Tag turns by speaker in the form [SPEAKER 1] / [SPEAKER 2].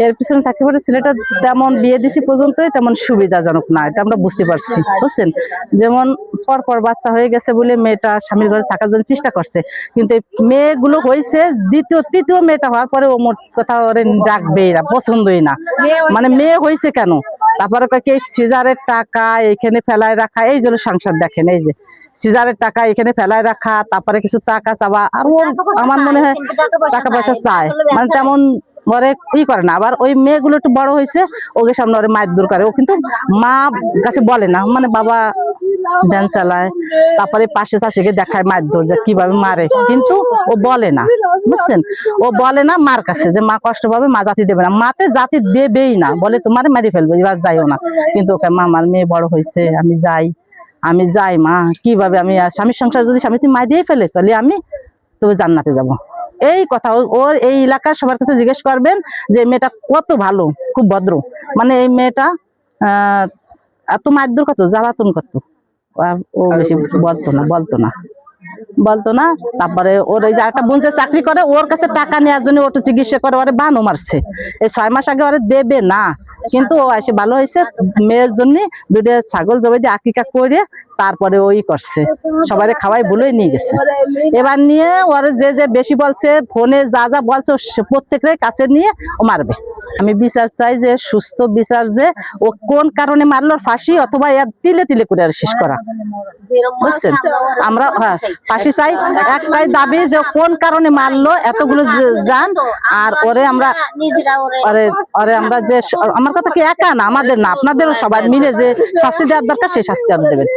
[SPEAKER 1] এর পিছনে থাকতে পারে ছেলেটা তেমন বিয়ে দিছি পর্যন্তই তেমন সুবিধাজনক না, এটা আমরা বুঝতে পারছি, বুঝছেন। যেমন পর বাচ্চা হয়ে গেছে বলে মেয়েটা স্বামীর ঘরে থাকার জন্য চেষ্টা করছে, কিন্তু এই মেয়েগুলো হয়েছে তৃতীয় মেয়েটা হওয়ার পরে ও মোট কথা ওরে ডাকবেই না, পছন্দই না। মানে মেয়ে হয়েছে কেন, তারপরে সিজারের টাকা এখানে ফেলায় রাখা, এই জন্য সংসার দেখেন, এই যে সিজারের টাকা এখানে ফেলায় রাখা, তারপরে কিছু টাকা চাওয়া, আর আমার মনে হয় টাকা পয়সা চায়, মানে তেমন ওরে ই করে না। আবার ওই মেয়েগুলো একটু বড় হয়েছে, ওকে সামনে ওরে মায়ের দূর করে, ও কিন্তু মা কাছে বলে না, মানে বাবা ভ্যান চালায়, তারপরে পাশে চাষিকে দেখায় মায়ের দূর যে কিভাবে মারে, কিন্তু ও বলে না, বুঝছেন। ও বলে না মার কাছে যে মা কষ্ট পাবে, মা জাতি দেবে না, মাতে জাতি দেবেই না, বলে তোমার মারি ফেলবে, এবার যাইও না। কিন্তু ওকে মা আমার মেয়ে বড় হয়েছে, আমি যাই মা, কিভাবে আমি স্বামীর সংসার যদি স্বামী তুমি মা দিয়ে ফেলে তাহলে আমি তবে জান্নাতে যাব। এই কথা ওর এই এলাকার সবার কাছে জিজ্ঞেস করবেন যে মেয়েটা কত ভালো, খুব ভদ্র, মানে এই মেয়েটা এত মারধর কত জ্বালাতন কত, ও বেশি বলতো না। তারপরে ওর ওই যে একটা বোন যে চাকরি করে, ওর কাছে টাকা নেওয়ার জন্য ওটা চিকিৎসা করে, ওরে বানও মারছে, এই 6 মাস আগে ওরে দেবে না, কিন্তু ও এসে ভালো হয়েছে, মেয়ের জন্য 2টা ছাগল জবাই দিয়ে আকিকা করে তারপরে ওই করছে, সবাই খাওয়াই বলেই নিয়ে গেছে। এবার নিয়ে ওরে যে বেশি বলছে, ফোনে যা বলছে প্রত্যেকের কাছে নিয়ে ও মারবে। আমি বিচার চাই, যে সুস্থ বিচার, যে ও কোন কারণে মারলো, ফাঁসি অথবা তিলে তিলে করে আর শেষ করা, বুঝছেন। আমরা ফাঁসি চাই, একটাই দাবি যে কোন কারণে মারলো এতগুলো জান, আর ওরে আমরা আমরা যে আমার কথা কি একা না, আমাদের না আপনাদেরও সবাই মিলে যে শাস্তি দেওয়ার দরকার সেই শাস্তি দেবেন।